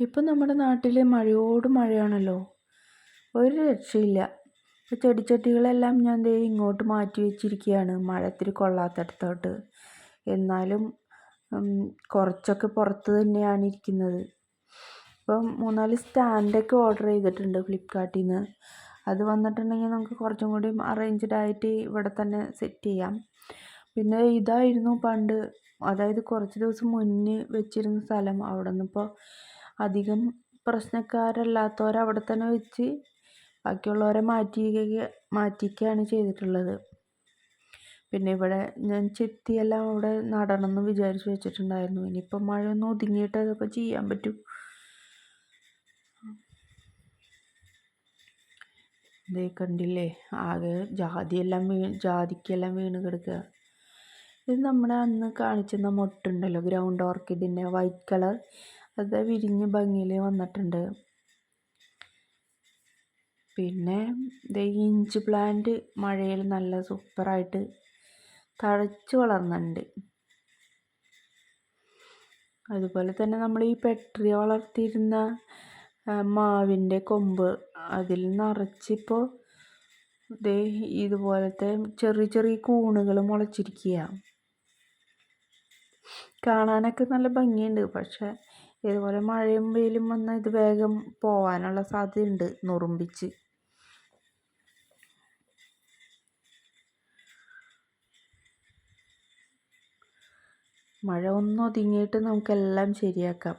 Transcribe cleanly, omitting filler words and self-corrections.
ഇപ്പം നമ്മുടെ നാട്ടിൽ മഴയോട് മഴയാണല്ലോ. ഒരു രക്ഷയില്ല. ഇപ്പോൾ ചെടിച്ചട്ടികളെല്ലാം ഞാൻ ദേ ഇങ്ങോട്ട് മാറ്റി വെച്ചിരിക്കുകയാണ്, മഴ ഇത്തിരി കൊള്ളാത്തടത്തോട്ട്. എന്നാലും കുറച്ചൊക്കെ പുറത്ത് തന്നെയാണ് ഇരിക്കുന്നത്. ഇപ്പം 3-4 സ്റ്റാൻഡൊക്കെ ഓർഡർ ചെയ്തിട്ടുണ്ട് ഫ്ലിപ്കാർട്ടിൽ നിന്ന്. അത് വന്നിട്ടുണ്ടെങ്കിൽ നമുക്ക് കുറച്ചും കൂടി അറേഞ്ച്ഡ് ആയിട്ട് ഇവിടെ തന്നെ സെറ്റ് ചെയ്യാം. പിന്നെ ഇതായിരുന്നു പണ്ട്, അതായത് കുറച്ച് ദിവസം മുന്നേ വെച്ചിരുന്ന സ്ഥലം. അവിടെ നിന്നിപ്പോൾ അധികം പ്രശ്നക്കാരല്ലാത്തവരവിടെ തന്നെ വെച്ച് ബാക്കിയുള്ളവരെ മാറ്റിക്കുകയാണ് ചെയ്തിട്ടുള്ളത്. പിന്നെ ഇവിടെ ഞാൻ ചെത്തിയെല്ലാം അവിടെ നടണമെന്ന് വിചാരിച്ച് വെച്ചിട്ടുണ്ടായിരുന്നു. ഇനിയിപ്പം മഴയൊന്ന് ഒതുങ്ങിയിട്ട് അതൊക്കെ ചെയ്യാൻ പറ്റും. ഇതേ കണ്ടില്ലേ, ആകെ ജാതിക്കെല്ലാം വീണ് കിടക്കുക. ഇത് നമ്മുടെ അന്ന് കാണിച്ചെന്ന മൊട്ടുണ്ടല്ലോ, ഗ്രൗണ്ട് ഓർക്കിഡിൻ്റെ വൈറ്റ് കളർ, അത് വിരിഞ്ഞ് ഭംഗിയിൽ വന്നിട്ടുണ്ട്. പിന്നെ ഇഞ്ച് പ്ലാന്റ് മഴയിൽ നല്ല സൂപ്പറായിട്ട് തഴച്ച് വളർന്നുണ്ട്. അതുപോലെ തന്നെ നമ്മൾ ഈ പെട്രിയ വളർത്തിയിരുന്ന മാവിൻ്റെ കൊമ്പ്, അതിൽ നിറച്ചിപ്പോൾ ഇതുപോലത്തെ ചെറിയ ചെറിയ കൂണുകൾ മുളച്ചിരിക്കുക. കാണാനൊക്കെ നല്ല ഭംഗിയുണ്ട്. പക്ഷെ ഇതുപോലെ മഴയും വെയിലും വന്നാൽ ഇത് വേഗം പോവാനുള്ള സാധ്യതയുണ്ട്, നുറുമ്പിച്ച്. മഴ ഒന്ന് ഒതുങ്ങിയിട്ട് നമുക്കെല്ലാം ശരിയാക്കാം.